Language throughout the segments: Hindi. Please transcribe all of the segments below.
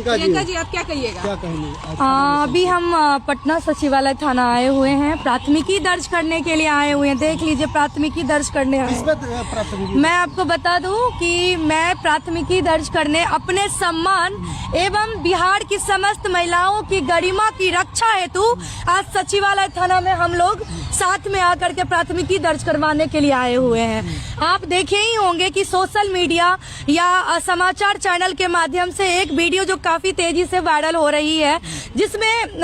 प्रियंका जी आप क्या कहिएगा? क्या कहेंगे? अभी हम पटना सचिवालय थाना आए हुए हैं, प्राथमिकी दर्ज करने के लिए आए हुए हैं। देख लीजिए, प्राथमिकी दर्ज करने आए। मैं आपको बता दूं कि मैं प्राथमिकी दर्ज करने अपने सम्मान एवं बिहार की समस्त महिलाओं की गरिमा की रक्षा हेतु आज सचिवालय थाना में हम लोग साथ में आकर के प्राथमिकी दर्ज करवाने के लिए आए हुए हैं। आप देखे ही होंगे कि सोशल मीडिया या समाचार चैनल के माध्यम से एक वीडियो जो काफी तेजी से वायरल हो रही है, जिसमें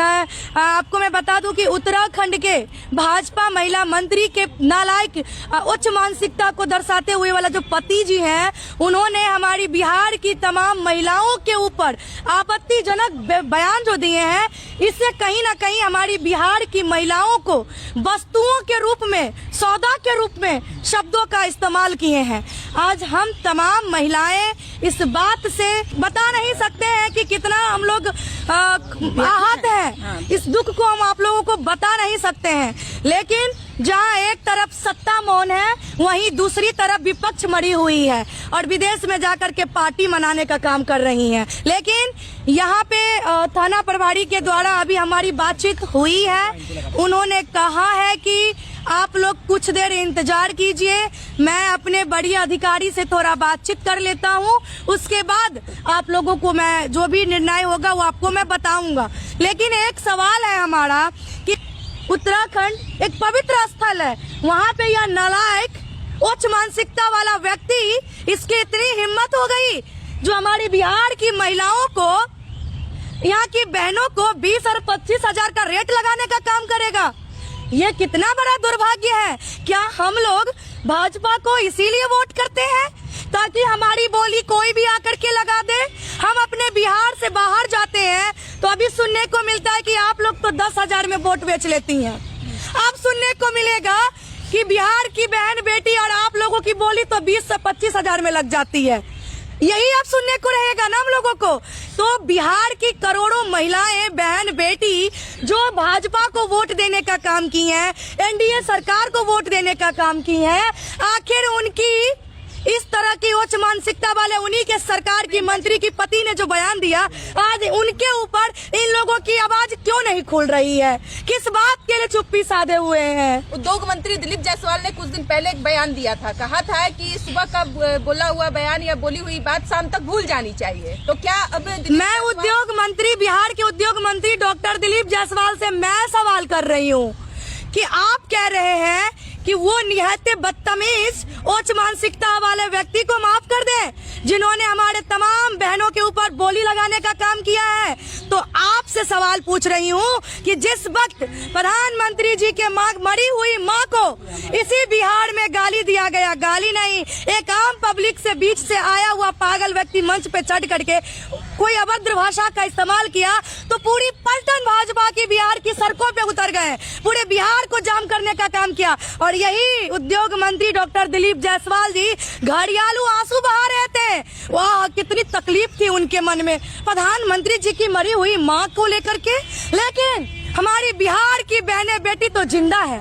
आपको मैं बता दूं कि उत्तराखंड के भाजपा महिला मंत्री के नालायक उच्च मानसिकता को दर्शाते हुए वाला जो पति जी हैं, उन्होंने हमारी बिहार की तमाम महिलाओं के ऊपर आपत्तिजनक बयान जो दिए हैं, इससे कहीं ना कहीं हमारी बिहार की महिलाओं को वस्तुओं के रूप में, सौदा के रूप में शब्दों का इस्तेमाल किए हैं। आज हम तमाम महिलाएं इस बात से बता नहीं सकते हैं कि कितना हम लोग आहत हैं। इस दुख को हम आप लोगों को बता नहीं सकते हैं, लेकिन जहां एक तरफ सत्ता मौन है, वहीं दूसरी तरफ विपक्ष मरी हुई है और विदेश में जाकर के पार्टी मनाने का काम कर रही हैं। लेकिन यहाँ पे थाना प्रभारी के द्वारा अभी हमारी बातचीत हुई है। उन्होंने कहा है कि आप लोग कुछ देर इंतजार कीजिए, मैं अपने बड़ी अधिकारी से थोड़ा बातचीत कर लेता हूँ, उसके बाद आप लोगों को मैं जो भी निर्णय होगा वो आपको मैं बताऊंगा। लेकिन एक सवाल है हमारा कि उत्तराखंड एक पवित्र स्थल है, वहाँ पे यह नालायक उच्च मानसिकता वाला व्यक्ति, इसकी इतनी हिम्मत हो गई जो हमारी बिहार की महिलाओं को, यहाँ की बहनों को 20 और 25 हजार का रेट लगाने का काम करेगा। ये कितना बड़ा दुर्भाग्य है। क्या हम लोग भाजपा को इसीलिए वोट करते हैं ताकि हमारी बोली कोई भी आकर के लगा दे? हम अपने बिहार से बाहर जाते हैं तो अभी सुनने को मिलता है कि आप लोग तो 10,000 में वोट बेच लेती हैं। अब सुनने को मिलेगा कि बिहार की बहन बेटी और आप लोगों की बोली तो 20 से 25 हजार में लग जाती है। यही अब सुनने को रहेगा ना हम लोगों को। तो बिहार की करोड़ों महिलाएं, बहन बेटी जो भाजपा को वोट देने का काम की हैं, एनडीए सरकार को वोट देने का काम की हैं, आखिर उनकी इस तरह की उच्च मानसिकता वाले उन्हीं के सरकार की मंत्री की पति ने जो बयान दिया, आज उनके ऊपर इन लोगों की आवाज क्यों नहीं खुल रही है? किस बात के लिए चुप्पी साधे हुए हैं? उद्योग मंत्री दिलीप जायसवाल ने कुछ दिन पहले एक बयान दिया था, कहा था कि सुबह का बोला हुआ बयान या बोली हुई बात शाम तक भूल जानी चाहिए। तो क्या अब मैं उद्योग मंत्री, बिहार के उद्योग मंत्री डॉक्टर दिलीप जायसवाल से मैं सवाल कर रही हूँ कि आप कह रहे हैं कि वो निहत्ते बदतमीज उच्च मानसिकता वाले व्यक्ति को माफ कर दें जिन्होंने हमारे तमाम बहनों के ऊपर बोली लगाने का काम किया है। तो आपसे सवाल पूछ रही हूँ कि जिस वक्त प्रधानमंत्री जी के मरी हुई माँ को इसी बिहार में गाली दिया गया, गाली नहीं, एक आम पब्लिक से बीच से आया हुआ पागल व्यक्ति मंच पे चढ़ करके कोई अभद्र भाषा का इस्तेमाल किया, तो पूरी पलटन भाजपा की बिहार की सड़कों पे उतर गए, पूरे बिहार को जाम करने का काम किया। और यही उद्योग मंत्री डॉक्टर दिलीप जायसवाल जी घड़ियालू आंसू बहा रहे थे। वाह, कितनी तकलीफ थी उनके मन में प्रधानमंत्री जी की मरी हुई माँ को लेकर के। लेकिन हमारी बिहार की बहने बेटी तो जिंदा है,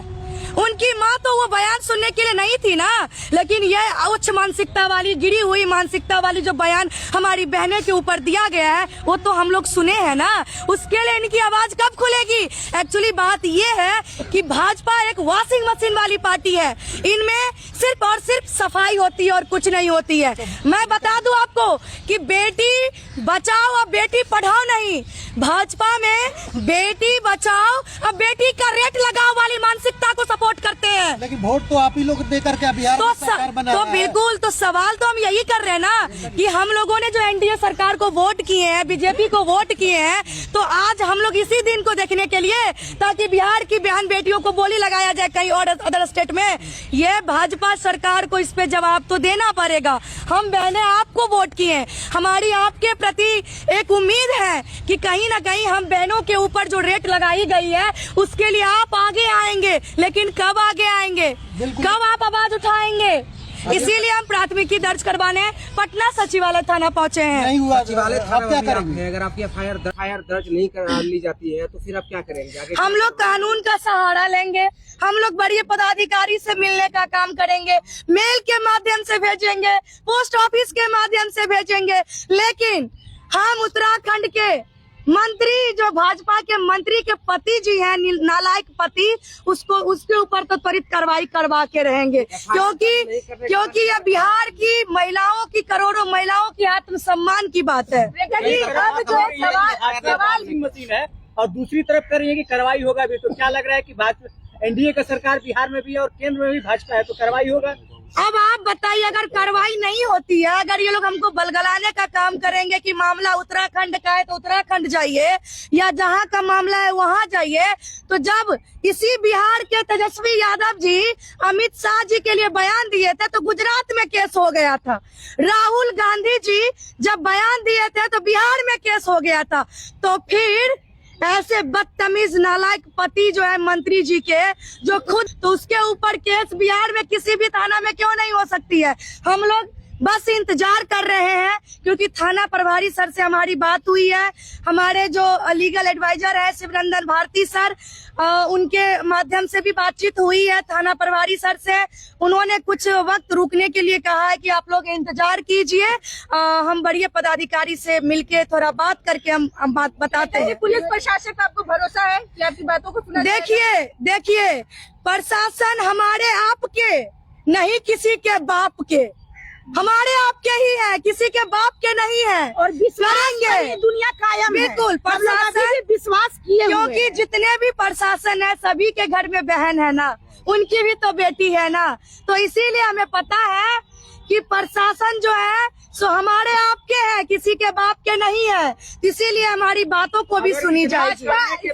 उनकी माँ तो वो बयान सुनने के लिए नहीं थी ना। लेकिन ये उच्च मानसिकता वाली, गिरी हुई मानसिकता वाली जो बयान हमारी बहनों के ऊपर दिया गया है, वो तो हम लोग सुने हैं ना। उसके लिए इनकी आवाज कब खुलेगी? एक्चुअली बात ये है कि भाजपा एक वॉशिंग मशीन वाली पार्टी है, इनमें सिर्फ और सिर्फ सफाई होती है और कुछ नहीं होती है। मैं बता दूं आपको कि बेटी बचाओ और बेटी पढ़ाओ नहीं, भाजपा में बेटी बचाओ और बेटी का रेट लगाओ वाली मानसिकता को सपोर्ट करते हैं। लेकिन वोट तो आप ही लोग देकर के बिहार में सरकार बना तो बिल्कुल, तो सवाल तो हम यही कर रहे हैं ना कि हम लोगों ने जो एनडीए सरकार को वोट किए हैं, बीजेपी को वोट किए हैं, तो आज हम लोग इसी दिन को देखने के लिए ताकि बिहार की बहन बेटियों को बोली लगाया जाए कहीं और अदर स्टेट में, ये भाजपा सरकार को इस पे जवाब तो देना पड़ेगा। हम बहनें आपको वोट किए, हमारी आपके प्रति एक उम्मीद है कि कहीं ना कहीं हम बहनों के ऊपर जो रेट लगाई गई है उसके लिए आप आगे आएंगे। लेकिन कब आगे आएंगे, कब आप आवाज उठाएंगे? इसीलिए हम प्राथमिकी दर्ज करवाने पटना सचिवालय थाना पहुंचे हैं। नहीं हुआ सचिवालय आप क्या करेंगे? अगर आपकी एफआईआर दर्ज नहीं कर ली जाती है तो फिर आप क्या करेंगे? हम लोग कानून का सहारा लेंगे, हम लोग बड़े पदाधिकारी से मिलने का काम करेंगे, मेल के माध्यम से भेजेंगे, पोस्ट ऑफिस के माध्यम से भेजेंगे। लेकिन हम उत्तराखंड मंत्री जो भाजपा के मंत्री के पति जी हैं, नालायक पति, उसके ऊपर तो त्वरित कार्रवाई करवा के रहेंगे, क्योंकि यह बिहार की महिलाओं की, करोड़ों महिलाओं की आत्मसम्मान की बात है। अब जो सवाल मशीन है और दूसरी तरफ कर रही है कि कार्रवाई होगा भी, तो क्या लग रहा है कि भाजपा एनडीए का सरकार बिहार में भी है और केंद्र में भी भाजपा है, तो कार्रवाई होगा? अब आप बताइए, अगर कार्रवाई नहीं होती है, अगर ये लोग हमको बलगलाने का काम करेंगे कि मामला उत्तराखंड का है तो उत्तराखंड जाइए, या जहाँ का मामला है वहाँ जाइए, तो जब इसी बिहार के तेजस्वी यादव जी अमित शाह जी के लिए बयान दिए थे तो गुजरात में केस हो गया था। राहुल गांधी जी जब बयान दिए थे तो बिहार में केस हो गया था। तो फिर ऐसे बदतमीज नालायक पति जो है मंत्री जी के, जो खुद, तो उसके ऊपर केस बिहार में किसी भी थाना में क्यों नहीं हो सकती है? हम लोग बस इंतजार कर रहे हैं, क्योंकि थाना प्रभारी सर से हमारी बात हुई है। हमारे जो लीगल एडवाइजर है शिवरंजन भारती सर, उनके माध्यम से भी बातचीत हुई है थाना प्रभारी सर से। उन्होंने कुछ वक्त रुकने के लिए कहा है कि आप लोग इंतजार कीजिए, हम बड़े पदाधिकारी से मिलके थोड़ा बात करके हम बात बताते हैं। पुलिस प्रशासन का आपको भरोसा है कि आपकी बातों को सुना जाएगा? देखिए, प्रशासन हमारे आपके नहीं, किसी के बाप के, हमारे आपके ही है, किसी के बाप के नहीं है। और करेंगे, दुनिया कायम है। बिल्कुल, प्रशासन विश्वास किए, क्योंकि जितने भी प्रशासन है सभी के घर में बहन है ना, उनकी भी तो बेटी है ना, तो इसीलिए हमें पता है कि प्रशासन जो है सो हमारे आपके है, किसी के बाप के नहीं है, इसीलिए हमारी बातों को भी सुनी जाएगी।